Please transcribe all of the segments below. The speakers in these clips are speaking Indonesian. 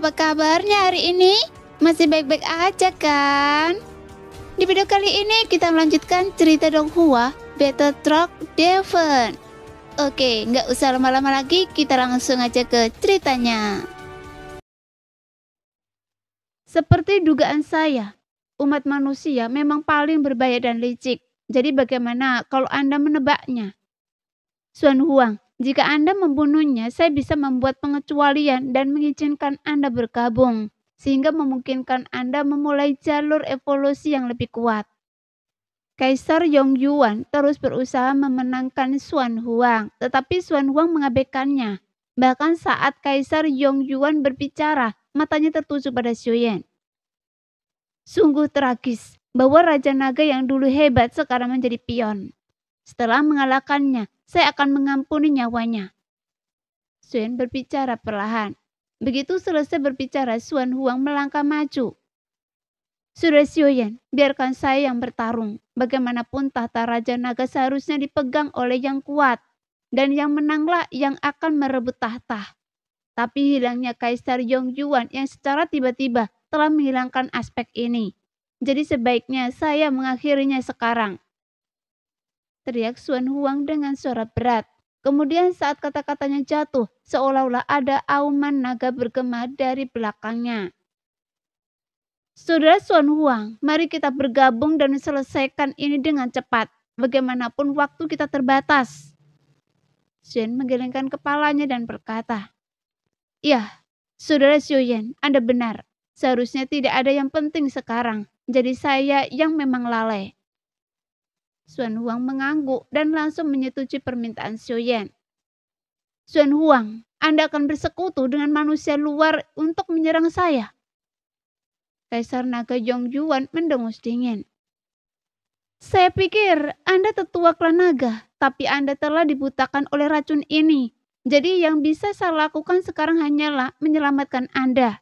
apa kabarnya hari ini? Masih baik-baik aja kan? Di video kali ini kita melanjutkan cerita Donghua, Battle Truck Devon. Oke, nggak usah lama-lama lagi, kita langsung aja ke ceritanya. Seperti dugaan saya, umat manusia memang paling berbahaya dan licik. Jadi bagaimana kalau Anda menebaknya? Xuan Huang, jika Anda membunuhnya, saya bisa membuat pengecualian dan mengizinkan Anda bergabung, sehingga memungkinkan Anda memulai jalur evolusi yang lebih kuat. Kaisar Yongyuan terus berusaha memenangkan Xuan Huang, tetapi Xuan Huang mengabaikannya. Bahkan saat Kaisar Yongyuan berbicara, matanya tertuju pada Xiuyan. Sungguh tragis bahwa Raja Naga yang dulu hebat sekarang menjadi pion. Setelah mengalahkannya, saya akan mengampuni nyawanya. Xuan berbicara perlahan. Begitu selesai berbicara, Xuan Huang melangkah maju. Sudah Xiuyan, biarkan saya yang bertarung. Bagaimanapun tahta Raja Naga seharusnya dipegang oleh yang kuat. Dan yang menanglah yang akan merebut tahta. Tapi hilangnya Kaisar Yongyuan yang secara tiba-tiba telah menghilangkan aspek ini. Jadi sebaiknya saya mengakhirinya sekarang. Teriak Xuan Huang dengan suara berat. Kemudian saat kata-katanya jatuh, seolah-olah ada auman naga bergema dari belakangnya. Saudara Xuan Huang, mari kita bergabung dan selesaikan ini dengan cepat. Bagaimanapun waktu kita terbatas. Xuan menggelengkan kepalanya dan berkata, "Ya, Saudara Xiuyan, Anda benar. Seharusnya tidak ada yang penting sekarang. Jadi saya yang memang lalai." Xuan Huang mengangguk dan langsung menyetujui permintaan Xiuyan. "Xuan Huang, Anda akan bersekutu dengan manusia luar untuk menyerang saya." Kaisar Naga Yongyuan mendengus dingin. "Saya pikir Anda tetua klan naga, tapi Anda telah dibutakan oleh racun ini. Jadi yang bisa saya lakukan sekarang hanyalah menyelamatkan Anda."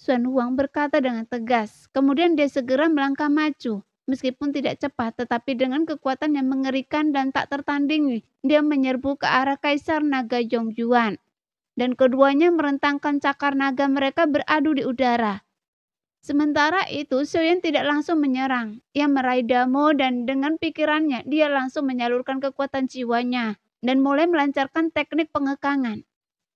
Xuan Huang berkata dengan tegas, kemudian dia segera melangkah maju. Meskipun tidak cepat, tetapi dengan kekuatan yang mengerikan dan tak tertandingi, dia menyerbu ke arah Kaisar Naga Yongyuan. Dan keduanya merentangkan cakar naga mereka beradu di udara. Sementara itu, Xiuyan tidak langsung menyerang. Ia meraih damo dan dengan pikirannya, dia langsung menyalurkan kekuatan jiwanya dan mulai melancarkan teknik pengekangan.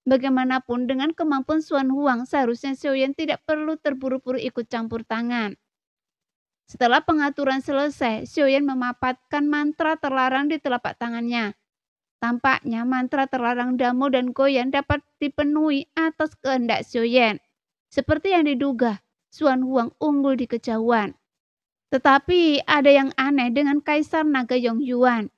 Bagaimanapun dengan kemampuan Xuan Huang, seharusnya Xiuyan tidak perlu terburu-buru ikut campur tangan. Setelah pengaturan selesai, Xiuyan memapatkan mantra terlarang di telapak tangannya. Tampaknya mantra terlarang damo dan goyan dapat dipenuhi atas kehendak Xiuyan. Seperti yang diduga, Xuan Huang unggul di kejauhan. Tetapi ada yang aneh dengan Kaisar Naga Yongyuan.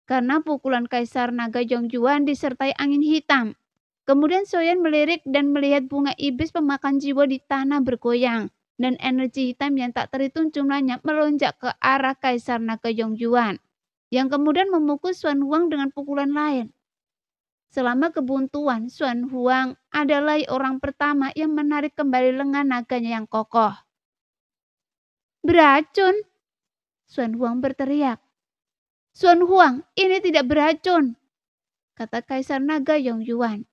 Karena pukulan Kaisar Naga Yongyuan disertai angin hitam. Kemudian Xiuyan melirik dan melihat bunga iblis pemakan jiwa di tanah bergoyang. Dan energi hitam yang tak terhitung jumlahnya melonjak ke arah Kaisar Naga Yongyuan, yang kemudian memukul Xuan Huang dengan pukulan lain. Selama kebuntuan, Xuan Huang adalah orang pertama yang menarik kembali lengan naganya yang kokoh. "Beracun!" Xuan Huang berteriak. "Xuan Huang, ini tidak beracun," kata Kaisar Naga Yongyuan.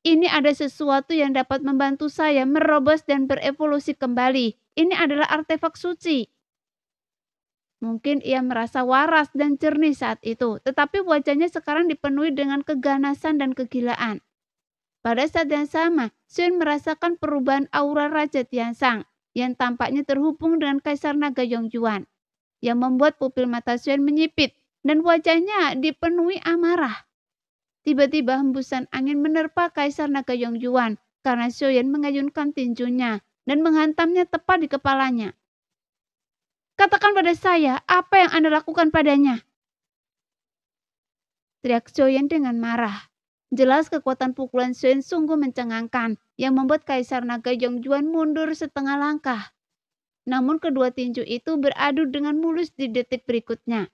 "Ini ada sesuatu yang dapat membantu saya merobos dan berevolusi kembali. Ini adalah artefak suci." Mungkin ia merasa waras dan jernih saat itu, tetapi wajahnya sekarang dipenuhi dengan keganasan dan kegilaan. Pada saat yang sama, Xuan merasakan perubahan aura Raja Tiansang yang tampaknya terhubung dengan Kaisar Naga Yongyuan, yang membuat pupil mata Xuan menyipit dan wajahnya dipenuhi amarah. Tiba-tiba hembusan angin menerpa Kaisar Naga Yongyuan karena Xiuyan mengayunkan tinjunya dan menghantamnya tepat di kepalanya. "Katakan pada saya, apa yang Anda lakukan padanya?" teriak Xiuyan dengan marah. Jelas kekuatan pukulan Xiuyan sungguh mencengangkan yang membuat Kaisar Naga Yongyuan mundur setengah langkah. Namun kedua tinju itu beradu dengan mulus di detik berikutnya.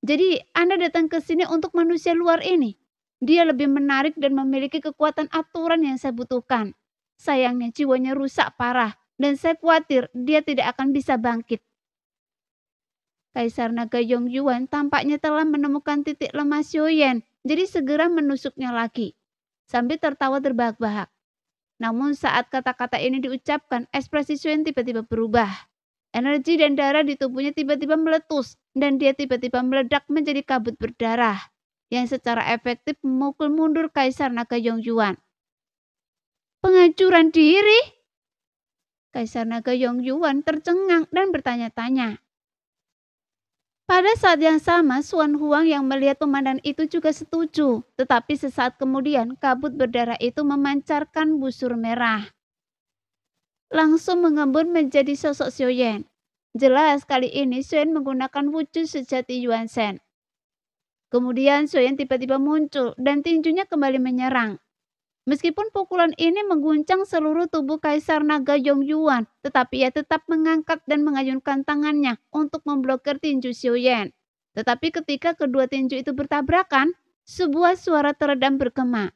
"Jadi Anda datang ke sini untuk manusia luar ini? Dia lebih menarik dan memiliki kekuatan aturan yang saya butuhkan. Sayangnya jiwanya rusak parah dan saya khawatir dia tidak akan bisa bangkit." Kaisar Naga Yongyuan tampaknya telah menemukan titik lemah Xiuyan, jadi segera menusuknya lagi. Sambil tertawa terbahak-bahak. Namun saat kata-kata ini diucapkan, ekspresi Xuan tiba-tiba berubah. Energi dan darah di tubuhnya tiba-tiba meletus dan dia tiba-tiba meledak menjadi kabut berdarah yang secara efektif memukul mundur Kaisar Naga Yongyuan. Penghancuran diri? Kaisar Naga Yongyuan tercengang dan bertanya-tanya. Pada saat yang sama, Xuan Huang yang melihat pemandangan itu juga setuju. Tetapi sesaat kemudian, kabut berdarah itu memancarkan busur merah. Langsung mengembun menjadi sosok Xiaoyan. Jelas kali ini Xuan menggunakan wujud sejati Yuan Shen. Kemudian Xiaoyan tiba-tiba muncul dan tinjunya kembali menyerang. Meskipun pukulan ini mengguncang seluruh tubuh Kaisar Naga Yongyuan, tetapi ia tetap mengangkat dan mengayunkan tangannya untuk memblokir tinju Xiaoyan. Tetapi ketika kedua tinju itu bertabrakan, sebuah suara teredam bergema.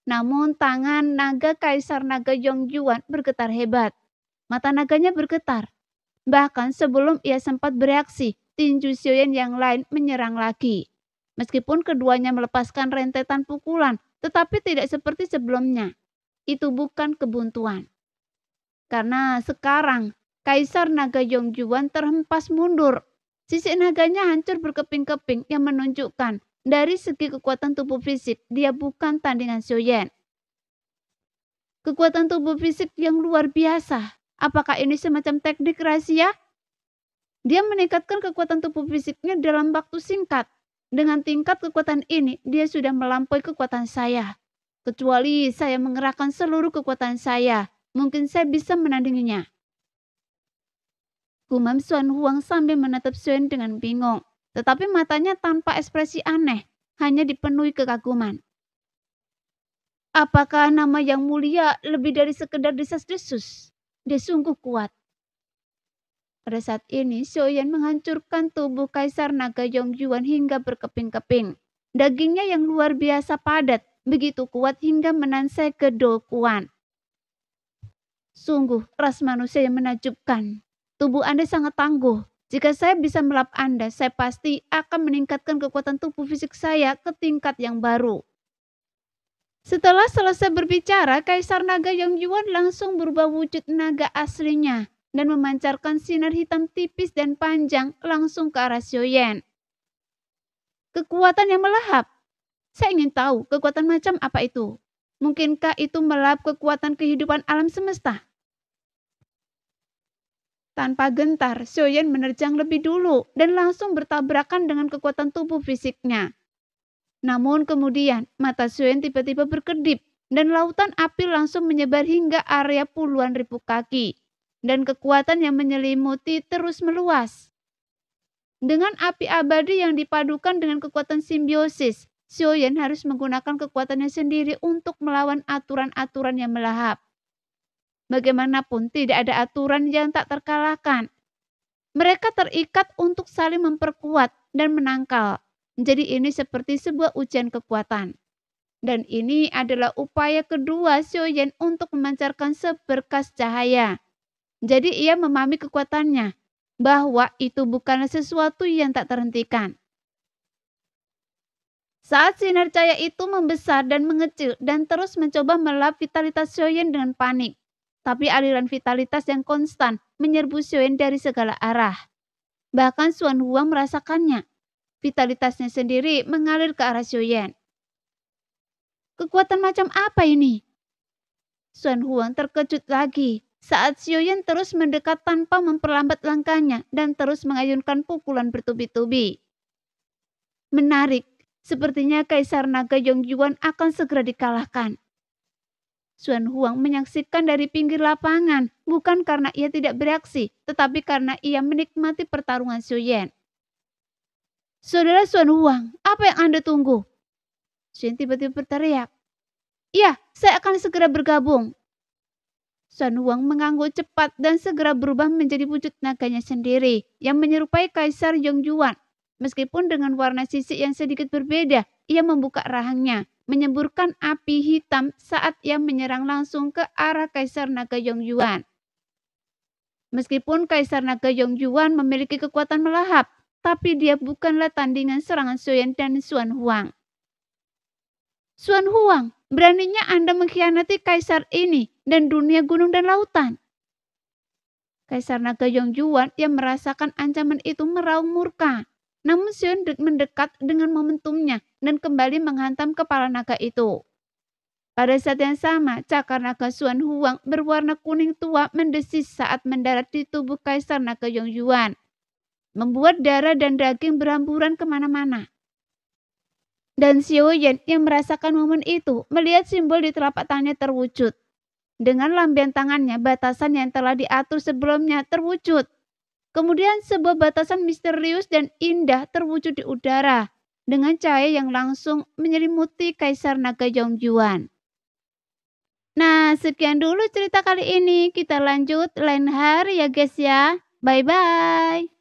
Namun tangan naga Kaisar Naga Yongyuan bergetar hebat. Mata naganya bergetar. Bahkan sebelum ia sempat bereaksi, tinju Xiaoyan yang lain menyerang lagi. Meskipun keduanya melepaskan rentetan pukulan, tetapi tidak seperti sebelumnya. Itu bukan kebuntuan. Karena sekarang Kaisar Naga Yongyuan terhempas mundur. Sisi naganya hancur berkeping-keping yang menunjukkan dari segi kekuatan tubuh fisik dia bukan tandingan Xiaoyan. Kekuatan tubuh fisik yang luar biasa. Apakah ini semacam teknik rahasia? Dia meningkatkan kekuatan tubuh fisiknya dalam waktu singkat. Dengan tingkat kekuatan ini, dia sudah melampaui kekuatan saya. Kecuali saya mengerahkan seluruh kekuatan saya, mungkin saya bisa menandinginya. Gumam Xuan Huang sambil menatap Xuan dengan bingung. Tetapi matanya tanpa ekspresi aneh, hanya dipenuhi kekaguman. Apakah nama yang mulia lebih dari sekedar desas-desus? Dia sungguh kuat. Pada saat ini, Xiaoyan menghancurkan tubuh Kaisar Naga Yongyuan hingga berkeping-keping. Dagingnya yang luar biasa padat, begitu kuat hingga menansai ke Do Kuan. Sungguh, ras manusia yang menakjubkan. Tubuh Anda sangat tangguh. Jika saya bisa melap Anda, saya pasti akan meningkatkan kekuatan tubuh fisik saya ke tingkat yang baru. Setelah selesai berbicara, Kaisar Naga Yongyuan langsung berubah wujud naga aslinya dan memancarkan sinar hitam tipis dan panjang langsung ke arah Xiaoyan. Kekuatan yang melahap. Saya ingin tahu kekuatan macam apa itu. Mungkinkah itu melahap kekuatan kehidupan alam semesta? Tanpa gentar, Xiaoyan menerjang lebih dulu dan langsung bertabrakan dengan kekuatan tubuh fisiknya. Namun kemudian mata Xiaoyan tiba-tiba berkedip dan lautan api langsung menyebar hingga area puluhan ribu kaki. Dan kekuatan yang menyelimuti terus meluas. Dengan api abadi yang dipadukan dengan kekuatan simbiosis, Xiaoyan harus menggunakan kekuatannya sendiri untuk melawan aturan-aturan yang melahap. Bagaimanapun tidak ada aturan yang tak terkalahkan. Mereka terikat untuk saling memperkuat dan menangkal. Jadi ini seperti sebuah ujian kekuatan. Dan ini adalah upaya kedua Xiaoyan untuk memancarkan seberkas cahaya. Jadi ia memahami kekuatannya, bahwa itu bukanlah sesuatu yang tak terhentikan. Saat sinar cahaya itu membesar dan mengecil dan terus mencoba melahap vitalitas Xiaoyan dengan panik. Tapi aliran vitalitas yang konstan menyerbu Xiaoyan dari segala arah. Bahkan Xuan Huang merasakannya. Vitalitasnya sendiri mengalir ke arah Xiaoyan. Kekuatan macam apa ini? Xuan Huang terkejut lagi. Saat Xiaoyan terus mendekat tanpa memperlambat langkahnya dan terus mengayunkan pukulan bertubi-tubi. Menarik, sepertinya Kaisar Naga Yongyuan akan segera dikalahkan. Xuan Huang menyaksikan dari pinggir lapangan, bukan karena ia tidak bereaksi, tetapi karena ia menikmati pertarungan Xiaoyan. Saudara Xuan Huang, apa yang Anda tunggu? Xiaoyan tiba-tiba berteriak. Iya, saya akan segera bergabung. Xuan Huang mengangguk cepat dan segera berubah menjadi wujud naganya sendiri yang menyerupai Kaisar Yongyuan. Meskipun dengan warna sisik yang sedikit berbeda, ia membuka rahangnya, menyemburkan api hitam saat ia menyerang langsung ke arah Kaisar Naga Yongyuan. Meskipun Kaisar Naga Yongyuan memiliki kekuatan melahap, tapi dia bukanlah tandingan serangan Xiaoyan dan Xuan Huang. Xuan Huang, Beraninya Anda mengkhianati kaisar ini dan dunia gunung dan lautan. Kaisar naga Yongyuan yang merasakan ancaman itu meraung murka. Namun Sion mendekat dengan momentumnya dan kembali menghantam kepala naga itu. Pada saat yang sama, cakar naga Xuan Huang berwarna kuning tua mendesis saat mendarat di tubuh kaisar naga Yongyuan, membuat darah dan daging berhamburan kemana-mana. Dan Xiaoyan yang merasakan momen itu melihat simbol di telapak tangannya terwujud. Dengan lambian tangannya, batasan yang telah diatur sebelumnya terwujud. Kemudian sebuah batasan misterius dan indah terwujud di udara dengan cahaya yang langsung menyelimuti Kaisar Naga Yongyuan. Nah, sekian dulu cerita kali ini. Kita lanjut lain hari ya guys ya. Bye-bye.